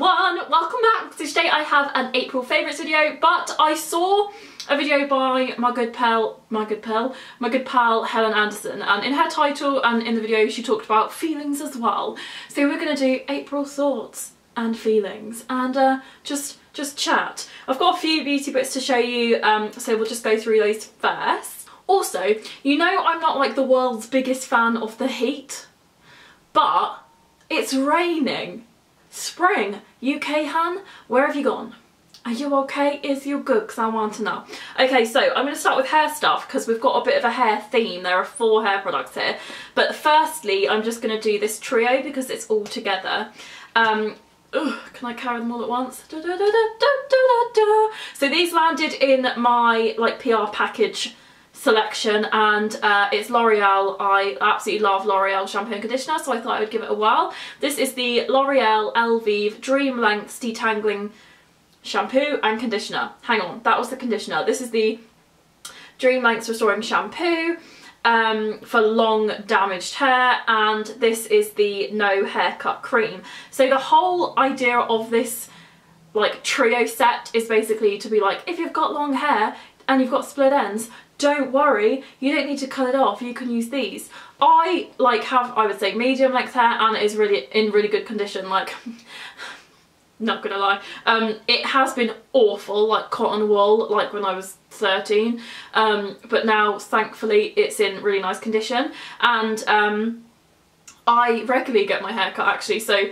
everyone, welcome back. So today I have an April favourites video, but I saw a video by my good pal Helen Anderson, and in her title and in the video she talked about feelings as well. So we're going to do April thoughts and feelings and just chat. I've got a few beauty bits to show you, so we'll just go through those first. Also, you know I'm not like the world's biggest fan of the heat, but it's raining. Spring, UK Han, where have you gone? Are you okay? Is you good? Because I want to know. Okay, so I'm going to start with hair stuff because we've got a bit of a hair theme. There are 4 hair products here. But firstly, I'm just going to do this trio because it's all together. Can I carry them all at once? Da, da, da, da, da, da, da. So these landed in my like PR package selection, and it's L'Oreal. I absolutely love L'Oreal shampoo and conditioner, so I thought I would give it a whirl. This is the L'Oreal Elvive Dream Lengths Detangling Shampoo and Conditioner. Hang on, that was the conditioner. This is the Dream Lengths Restoring Shampoo for long damaged hair, and this is the No Haircut Cream. So the whole idea of this like trio set is basically to be like, if you've got long hair and you've got split ends, don't worry, you don't need to cut it off, you can use these. I like have, I would say, medium length hair, and it is really in really good condition, like not gonna lie. It has been awful, like cotton wool, like when I was 13, but now thankfully it's in really nice condition, and I regularly get my hair cut actually, so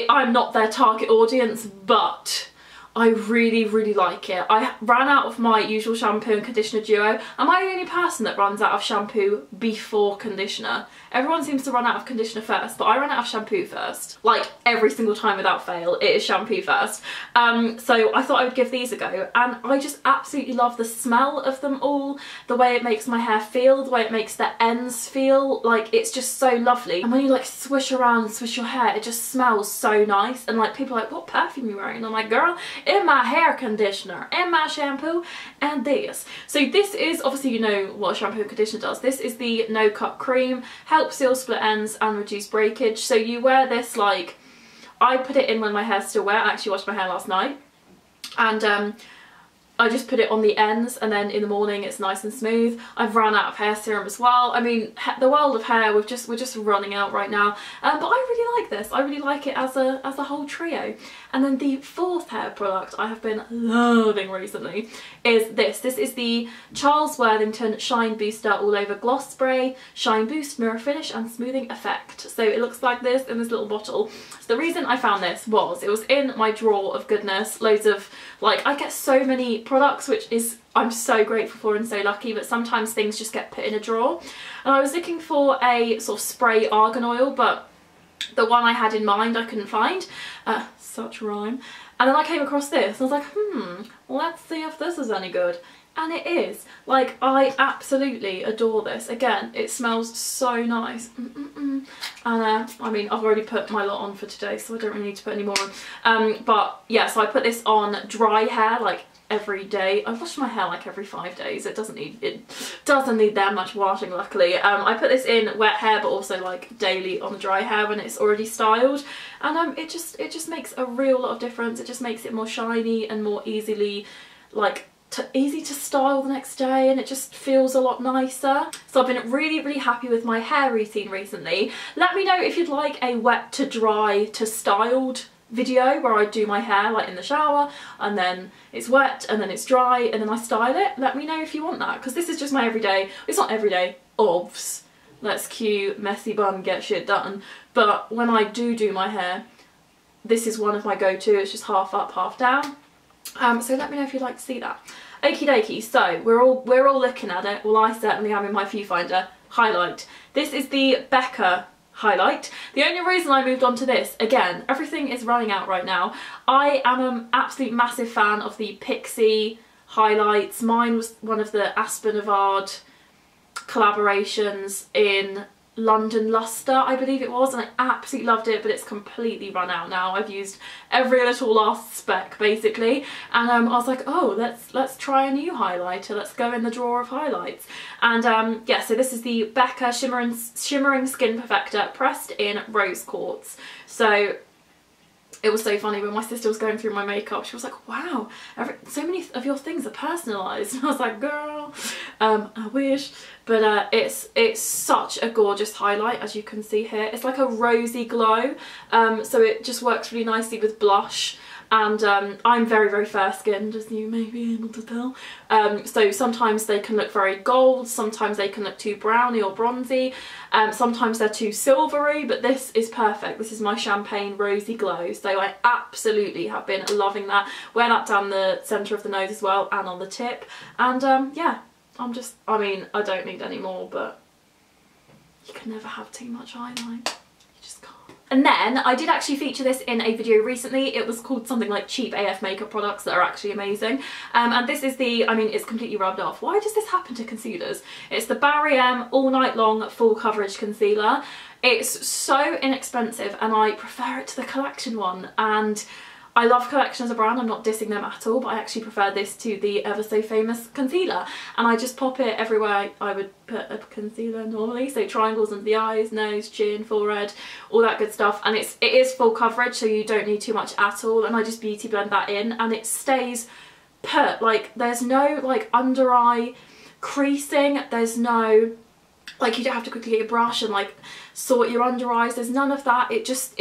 I'm not their target audience, but I really like it. I ran out of my usual shampoo and conditioner duo. Am I the only person that runs out of shampoo before conditioner? Everyone seems to run out of conditioner first, but I ran out of shampoo first. Like every single time without fail, it is shampoo first. So I thought I would give these a go, and I just absolutely love the smell of them all, the way it makes my hair feel, the way it makes the ends feel, like it's just so lovely. And when you like swish around and swish your hair, it just smells so nice, and like people are like, what perfume are you wearing? And I'm like, girl, in my hair conditioner, in my shampoo, and this. So this is, obviously you know what shampoo and conditioner does. This is the No Cut Cream, helps seal split ends and reduce breakage. So you wear this, like, I put it in when my hair's still wet. I actually washed my hair last night, and I just put it on the ends, and then in the morning it's nice and smooth. I've run out of hair serum as well. I mean, the world of hair, we're just running out right now. But I really like this. I really like it as a whole trio. And then the 4th hair product I have been loving recently is this. This is the Charles Worthington Shine Booster All Over Gloss Spray, Shine Boost, Mirror Finish and Smoothing Effect. So it looks like this in this little bottle. So the reason I found this was, it was in my drawer of goodness, loads of, like, I get so many products, which is, I'm so grateful for and so lucky, but sometimes things just get put in a drawer. And I was looking for a sort of spray argan oil, but the one I had in mind I couldn't find. Such rhyme. And then I came across this, and I was like, let's see if this is any good. And it is. Like, I absolutely adore this. Again, it smells so nice. And I mean, I've already put my lot on for today, so I don't really need to put any more on. But yeah, so I put this on dry hair, like, every day. I wash my hair like every 5 days. It doesn't need that much washing, luckily. I put this in wet hair, but also like daily on the dry hair when it's already styled, and it just makes a real lot of difference. It just makes it more shiny and more easily like easy to style the next day, and it just feels a lot nicer. So I've been really happy with my hair routine recently. Let me know if you'd like a wet to dry to styled video where I do my hair like in the shower, and then it's wet and then it's dry and then I style it. Let me know if you want that, because this is just my everyday. It's not everyday, obvs. Let's cue messy bun, get shit done. But when I do my hair, this is one of my go-to. It's just half up, half down. So let me know if you'd like to see that. Okie dokie, so we're all looking at it. Well, I certainly am in my viewfinder. Highlight. This is the Becca highlight. The only reason I moved on to this, again, everything is running out right now. I am an absolute massive fan of the Pixie highlights. Mine was one of the Aspen Avard collaborations in London Luster, I believe it was, and I absolutely loved it, but it's completely run out now. I've used every little last spec basically, and I was like, oh, let's try a new highlighter, let's go in the drawer of highlights. And yeah, so this is the Becca Shimmering Skin Perfector pressed in rose quartz. So It was so funny when my sister was going through my makeup. She was like, wow, so many of your things are personalised. And I was like, girl, I wish. But it's such a gorgeous highlight, as you can see here. It's like a rosy glow, so it just works really nicely with blush. And I'm very, very fair-skinned, as you may be able to tell. So sometimes they can look very gold, sometimes they can look too browny or bronzy, sometimes they're too silvery, but this is perfect. This is my champagne rosy glow, so I absolutely have been loving that. Wear that down the centre of the nose as well, and on the tip. And yeah, I mean, I don't need any more, but you can never have too much highlight. And then I did actually feature this in a video recently. It was called something like cheap AF makeup products that are actually amazing. And this is the, I mean, it's completely rubbed off. Why does this happen to concealers? It's the Barry M All Night Long Full Coverage Concealer. It's so inexpensive and I prefer it to the Collection one. And I love Collection as a brand, I'm not dissing them at all, but I actually prefer this to the ever so famous concealer. And I just pop it everywhere I would put a concealer normally, so triangles under the eyes, nose, chin, forehead, all that good stuff. And it is full coverage, so you don't need too much at all, and I just beauty blend that in and it stays put. Like, there's no like under eye creasing, there's no, like, you don't have to quickly get your brush and like sort your under eyes, there's none of that. It just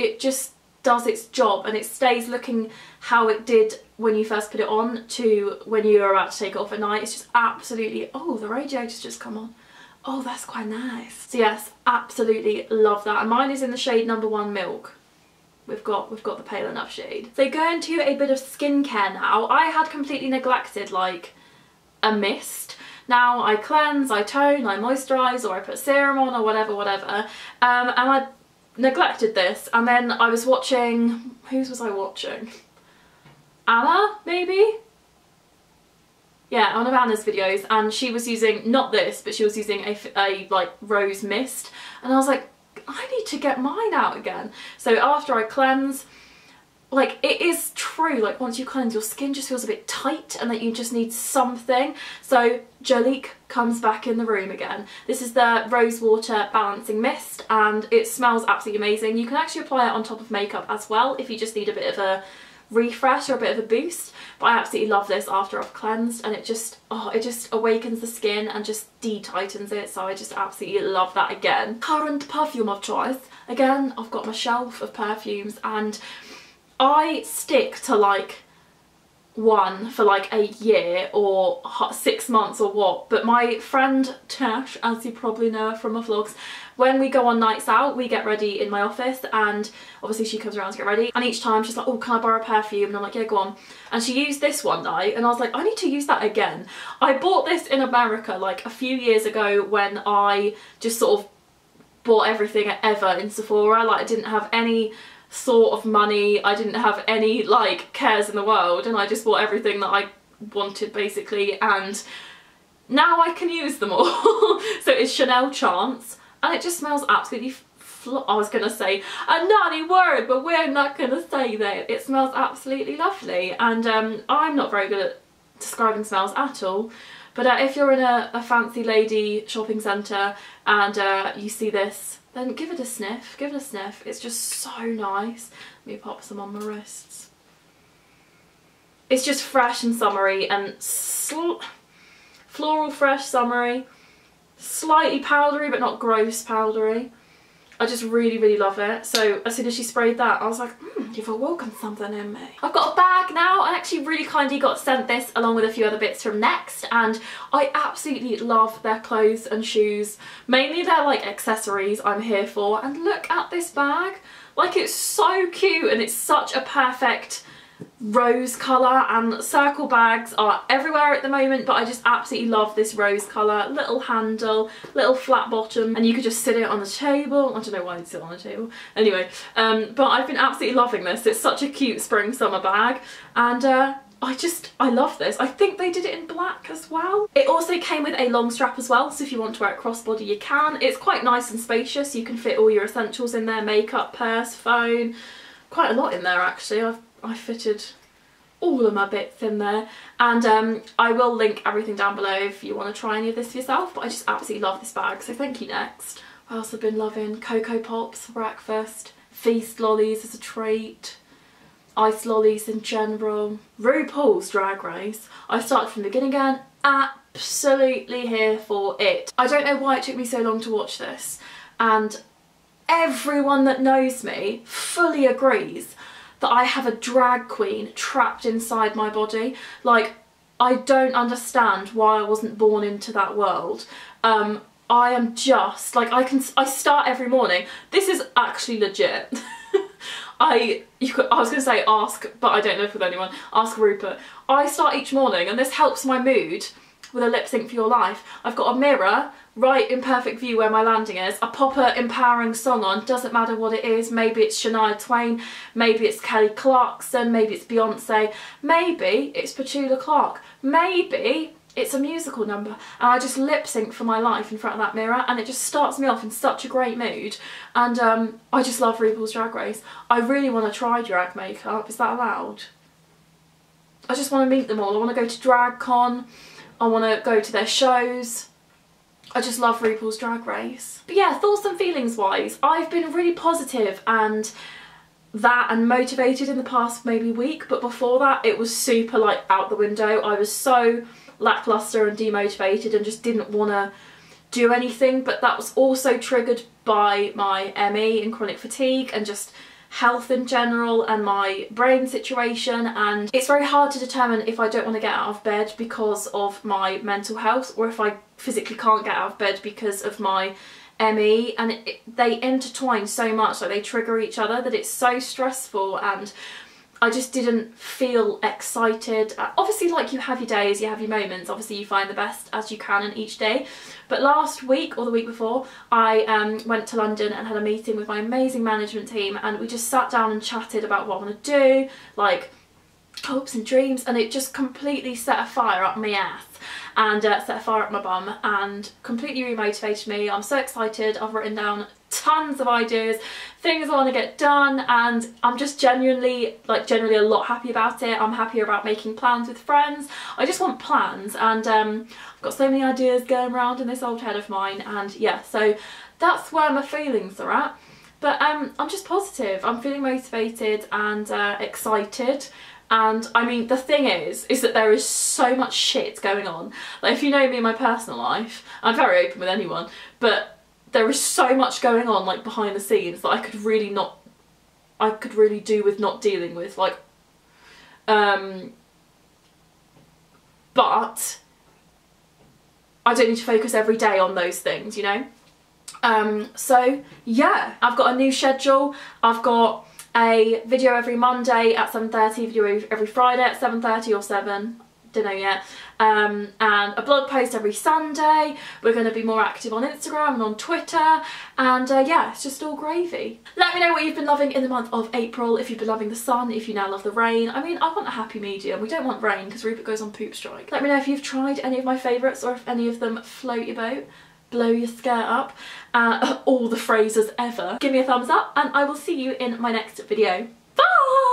does its job and it stays looking how it did when you first put it on to when you are about to take it off at night. It's just absolutely, oh, the radiator's just come on. Oh, that's quite nice. So yes, absolutely love that. And mine is in the shade number 1 Milk. We've got the pale enough shade. So going to a bit of skincare now. I had completely neglected like a mist. Now I cleanse, I tone, I moisturise, or I put serum on, or whatever. And I neglected this, and then I was watching, whose was I watching? Anna, maybe? Yeah, one of Anna's videos, and she was using, not this, but she was using a like rose mist, and I was like, I need to get mine out again. So after I cleanse, like, it is true, like once you cleanse, your skin just feels a bit tight and that you just need something. So Jolique comes back in the room again. This is the Rose Water Balancing Mist and it smells absolutely amazing. You can actually apply it on top of makeup as well if you just need a bit of a refresh or a bit of a boost. But I absolutely love this after I've cleansed, and it just, oh, it just awakens the skin and just de-tightens it. So I just absolutely love that again. Current perfume of choice. Again, I've got my shelf of perfumes and I stick to like one for like a year or 6 months or what, but my friend Tash, as you probably know her from my vlogs, when we go on nights out we get ready in my office and obviously she comes around to get ready, and each time she's like, oh, can I borrow a perfume? And I'm like, yeah, go on. And she used this one night and I was like, I need to use that again. I bought this in America like a few years ago when I just sort of bought everything ever in Sephora. Like, I didn't have any sort of money, I didn't have any like cares in the world, and I just bought everything that I wanted basically, and now I can use them all. So it's Chanel Chance and it just smells absolutely I was gonna say a naughty word, but we're not gonna say that. It smells absolutely lovely, and I'm not very good at describing smells at all, but if you're in a fancy lady shopping centre and you see this, then give it a sniff, give it a sniff. It's just so nice. Let me pop some on my wrists. It's just fresh and summery and floral fresh summery, slightly powdery but not gross powdery. I just really, really love it. So as soon as she sprayed that, I was like, you've awoken something in me. I've got a bag now. I actually really kindly got sent this along with a few other bits from Next, and I absolutely love their clothes and shoes. Mainly their like accessories I'm here for. And look at this bag. Like, it's so cute and it's such a perfect rose colour, and circle bags are everywhere at the moment, but I just absolutely love this rose colour. Little handle, little flat bottom, and you could just sit it on the table. I don't know why you'd sit on the table. Anyway, but I've been absolutely loving this. It's such a cute spring summer bag, and I love this. I think they did it in black as well. It also came with a long strap as well, so if you want to wear it crossbody you can. It's quite nice and spacious. You can fit all your essentials in there, makeup, purse, phone, quite a lot in there actually. I fitted all of my bits in there, and I will link everything down below if you want to try any of this for yourself, but I just absolutely love this bag, so thank you Next. What else I've been loving? Cocoa Pops for breakfast, Feast lollies as a treat. ice lollies in general. RuPaul's Drag Race, I started from the beginning again, absolutely here for it. I don't know why it took me so long to watch this, and everyone that knows me fully agrees that I have a drag queen trapped inside my body. Like, I don't understand why I wasn't born into that world. I am just, like, I start every morning. This is actually legit. I was going to say ask, but I don't live with anyone. Ask Rupert. I start each morning, and this helps my mood with a lip sync for your life. I've got a mirror right in perfect view where my landing is. I pop an empowering song on, doesn't matter what it is. Maybe it's Shania Twain, maybe it's Kelly Clarkson, maybe it's Beyonce, maybe it's Petula Clark, maybe it's a musical number, and I just lip sync for my life in front of that mirror, and it just starts me off in such a great mood. And I just love RuPaul's Drag Race. I really want to try drag makeup. Is that allowed? I just want to meet them all. I want to go to DragCon. I want to go to their shows. I just love RuPaul's Drag Race. But yeah, thoughts and feelings wise, I've been really positive and motivated in the past maybe week, but before that it was super like out the window. I was so lackluster and demotivated and just didn't want to do anything, but that was also triggered by my ME and chronic fatigue and just health in general and my brain situation. And it's very hard to determine if I don't want to get out of bed because of my mental health, or if I physically can't get out of bed because of my ME, and they intertwine so much, like they trigger each other, that it's so stressful, and I just didn't feel excited. Obviously, like, you have your days, you have your moments, obviously you find the best as you can in each day. But last week, or the week before, I went to London and had a meeting with my amazing management team, and we just sat down and chatted about what I want to do, like hopes and dreams, and it just completely set a fire up my ass and set a fire up my bum and completely remotivated me. I'm so excited. I've written down tons of ideas, things I want to get done, and I'm just genuinely a lot happy about it. I'm happier about making plans with friends. I just want plans, and I've got so many ideas going around in this old head of mine, and yeah, so that's where my feelings are at. But I'm just positive. I'm feeling motivated and excited. And I mean, the thing is that there is so much shit going on. Like, if you know me in my personal life, I'm very open with anyone, but there is so much going on, like, behind the scenes that I could really do with not dealing with, like, but I don't need to focus every day on those things, you know? So yeah, I've got a new schedule. I've got a video every Monday at 7:30, video every Friday at 7:30 or 7, don't know yet, and a blog post every Sunday. We're going to be more active on Instagram and on Twitter, and yeah, it's just all gravy. Let me know what you've been loving in the month of April, if you've been loving the sun, if you now love the rain. I mean, I want a happy medium. We don't want rain because Rupert goes on poop strike. Let me know if you've tried any of my favourites, or if any of them float your boat, blow your skirt up, all the phrases ever. Give me a thumbs up, and I will see you in my next video. Bye!